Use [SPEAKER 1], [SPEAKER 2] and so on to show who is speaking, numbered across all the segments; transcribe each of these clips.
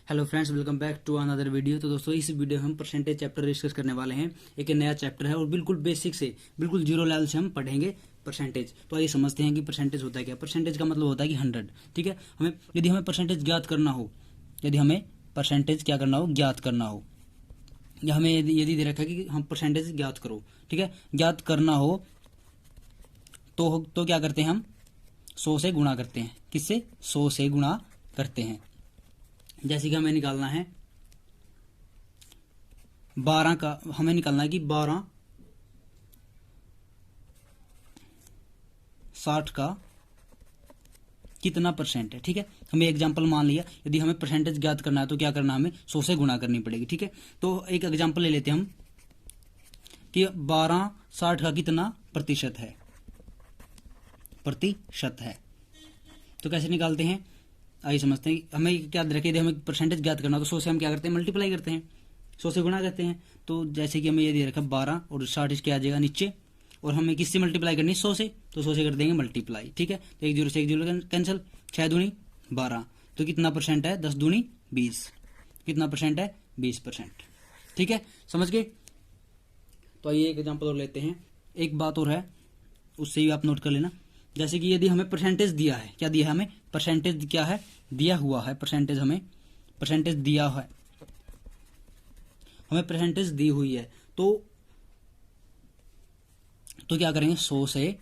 [SPEAKER 1] Hello friends, welcome back to another video. तो दोस्तों, इस वीडियो में हम परसेंटेज चैप्टर डिस्कस करने वाले हैं। एक नया चैप्टर है और बिल्कुल बेसिक से, बिल्कुल जीरो लेवल से हम पढ़ेंगे परसेंटेज। तो आइए समझते हैं कि परसेंटेज होता है क्या। परसेंटेज का मतलब होता है कि 100। ठीक है, यदि हमें परसेंटेज ज्ञात करना हो, यदि हमें परसेंटेज क्या करना हो, ज्ञात करना हो, या हमें यदि दे रखा है कि हम परसेंटेज ज्ञात करो, ठीक है, ज्ञात करना हो तो क्या करते हैं हम 100 से गुणा करते हैं। किससे? 100 से गुणा करते हैं। जैसे कि हमें निकालना है 12 का, हमें निकालना है कि 12 60 का कितना परसेंट है। ठीक है, हमें एग्जांपल मान लिया, यदि हमें परसेंटेज ज्ञात करना है तो क्या करना है, हमें 100 से गुणा करनी पड़ेगी। ठीक है, तो एक एग्जांपल ले लेते हैं हम कि 12 60 का कितना प्रतिशत है, प्रतिशत है। तो कैसे निकालते हैं, आइए समझते हैं। हमें क्या रखे, यदि हमें परसेंटेज ज्ञात करना तो 100 से हम क्या करते हैं, मल्टीप्लाई करते हैं, 100 से गुणा करते हैं। तो जैसे कि हमें ये दे रखा 12 और 60 इसके आ जाएगा नीचे, और हमें किससे मल्टीप्लाई करनी है, 100 से, तो 100 से कर देंगे मल्टीप्लाई। ठीक है, तो 1 0 से 1 0 कैंसिल, 6 दूनी 12, तो कितना परसेंट है, 10 दूनी 20, कितना परसेंट है, 20%। ठीक है, समझ गए। तो आइए एक एग्जाम्पल और लेते हैं। एक बात और है, उससे ही आप नोट कर लेना। जैसे कि यदि हमें परसेंटेज दिया है, क्या दिया है हमें, परसेंटेज क्या है, दिया हुआ है परसेंटेज, हमें परसेंटेज दिया है, हमें परसेंटेज दी हुई है, तो क्या करेंगे, 100 से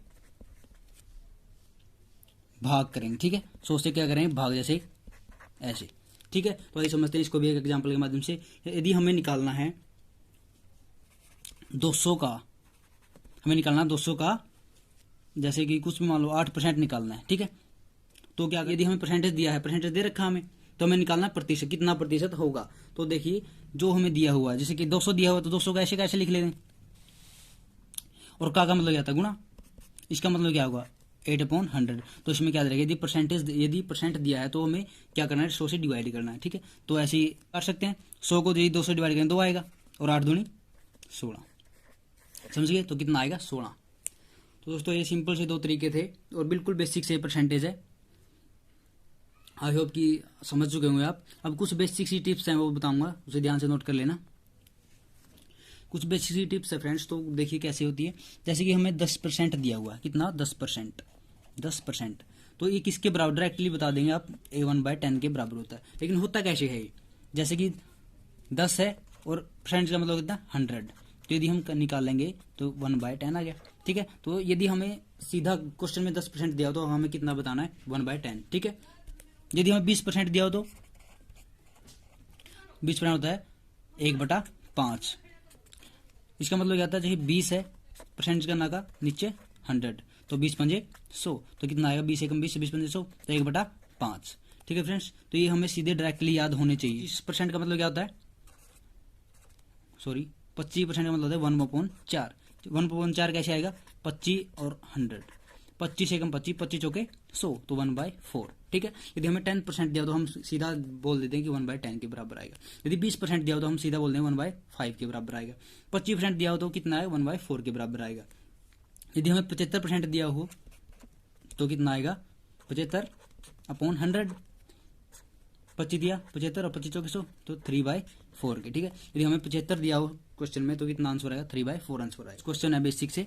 [SPEAKER 1] भाग करेंगे। ठीक है, 100 से क्या करेंगे, भाग, जैसे ऐसे। ठीक है, तो आइए समझते हैं इसको भी एक एग्जांपल के माध्यम से। यदि हमें निकालना है 200 का, हमें निकालना 200 का, जैसे कि कुछ भी मान लो 8% निकालना है। ठीक है, तो क्या, यदि हमें परसेंटेज दिया है, परसेंटेज दे रखा हमें, तो हमें निकालना प्रतिशत, कितना प्रतिशत होगा। तो देखिए जो हमें दिया हुआ है, जैसे कि 200 दिया हुआ, तो 200 का ऐसे कैसे लिख लेते हैं, और का मतलब क्या था, गुणा। इसका मतलब क्या होगा, 8/100। तो इसमें क्या रहेगा, यदि परसेंट दिया है तो हमें क्या करना है, 100 से डिवाइड करना है। ठीक है, तो ऐसे ही कर सकते हैं। 100 को यदि 2 से डिवाइड करें 2 आएगा, और 8 दूनी 16, समझ गए, तो कितना आएगा, 16। तो दोस्तों, ये सिंपल से 2 तरीके थे और बिल्कुल बेसिक से परसेंटेज है। आई होप कि समझ चुके होंगे आप। अब कुछ बेसिक सी टिप्स हैं वो बताऊंगा, उसे ध्यान से नोट कर लेना। कुछ बेसिक सी टिप्स है फ्रेंड्स, तो देखिए कैसे होती है। जैसे कि हमें 10% दिया हुआ है, कितना, 10%, 10%। तो ये किसके बराबर, डायरेक्टली बता देंगे आप, A1/10 के बराबर होता है। लेकिन होता कैसे है, जैसे कि 10 है और परसेंट का मतलब कितना, 100। तो यदि हम निकालेंगे तो 1/10 आ गया। ठीक है, तो यदि हमें सीधा क्वेश्चन में 10% दिया हो तो हमें कितना बताना है, 1/10। ठीक है, यदि हमें 20% दिया हो तो 20% होता है 1/5। इसका मतलब क्या होता है, जैसे 20 है, परसेंटेज करना का नीचे 100, तो 20 पंजे 100, तो कितना आएगा, 20 एकम 20, 20 पंजे 100, तो 1/5। ठीक है फ्रेंड्स, तो ये हमें सीधे डायरेक्टली याद होने चाहिए। 20% का मतलब क्या होता है, सॉरी 25% का मतलब होता है 1/4। 1/4 कैसे आएगा, 25 और 100, 25 एकम 25, 25 चौके 100, तो 1/4। ठीक है, यदि हमें 10% दिया तो हम सीधा बोल देते हैं कि 1/10 के बराबर आएगा। यदि 20% दिया हो तो हम सीधा बोल देंगे 1/5 के बराबर आएगा। 25% दिया हो तो कितना है, 1/4 के बराबर आएगा। यदि हमें 75% दिया हो तो कितना आएगा, 75/100। 25 दिया, 75 और 25 चौके 100, तो 3/4 के। ठीक है, यदि हमें 75 दिया हो क्वेश्चन में तो कितना आंसर आएगा, 3/4 आंसर आएगा। क्वेश्चन है बेसिक से,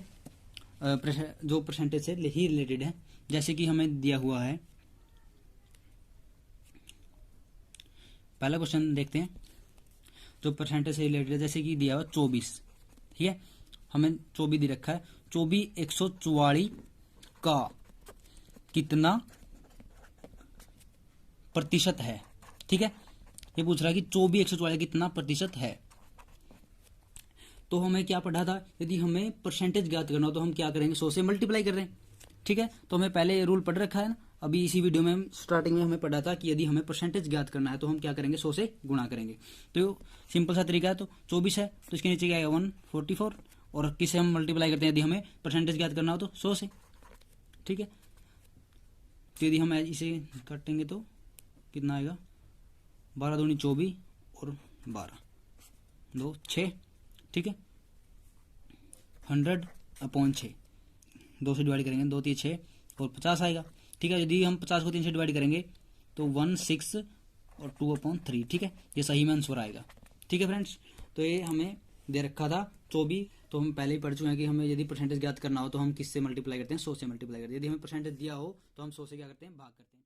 [SPEAKER 1] जो परसेंटेज से ही रिलेटेड है। जैसे कि हमें दिया हुआ है, पहला क्वेश्चन देखते हैं जो परसेंटेज से रिलेटेड है। जैसे कि दिया हुआ 24, ठीक है, हमें 24 दे रखा है। 24 144 का कितना प्रतिशत है। ठीक है, ये पूछ रहा है कि 24 144 कितना प्रतिशत है। तो हमें क्या पढ़ा था, यदि हमें परसेंटेज ज्ञात करना हो तो हम क्या करेंगे, 100 से मल्टीप्लाई कर रहे हैं। ठीक है, तो हमें पहले रूल पढ़ रखा है ना, अभी इसी वीडियो में स्टार्टिंग में हमें पढ़ा था कि यदि हमें परसेंटेज ज्ञात करना है तो हम क्या करेंगे, 100 से गुणा करेंगे। तो सिंपल सा तरीका है। तो 24 है तो इसके नीचे क्या आएगा, 144, और किससे हम मल्टीप्लाई करते हैं, यदि हमें परसेंटेज ज्ञात करना हो तो 100 से। ठीक है, तो यदि हम इसे काटेंगे तो कितना आएगा, 12 दूनी 24 और 12 2 6। ठीक है, 100/6, 2 से डिवाइड करेंगे, 2 3 6 और 50 आएगा। ठीक है, यदि हम 50 को 3 से डिवाइड करेंगे तो 16 और 2/3, ठीक है, ये सही में आंसर आएगा। ठीक है फ्रेंड्स, तो ये हमें दे रखा था 24, तो हम पहले ही पढ़ चुके हैं कि हमें यदि परसेंटेज ज्ञात करना हो तो हम किससे मल्टीप्लाई करते हैं, 100 से मल्टीप्लाई करते हैं। यदि हमें परसेंटेज दिया हो तो हम 100 से क्या करते हैं, भाग करते हैं।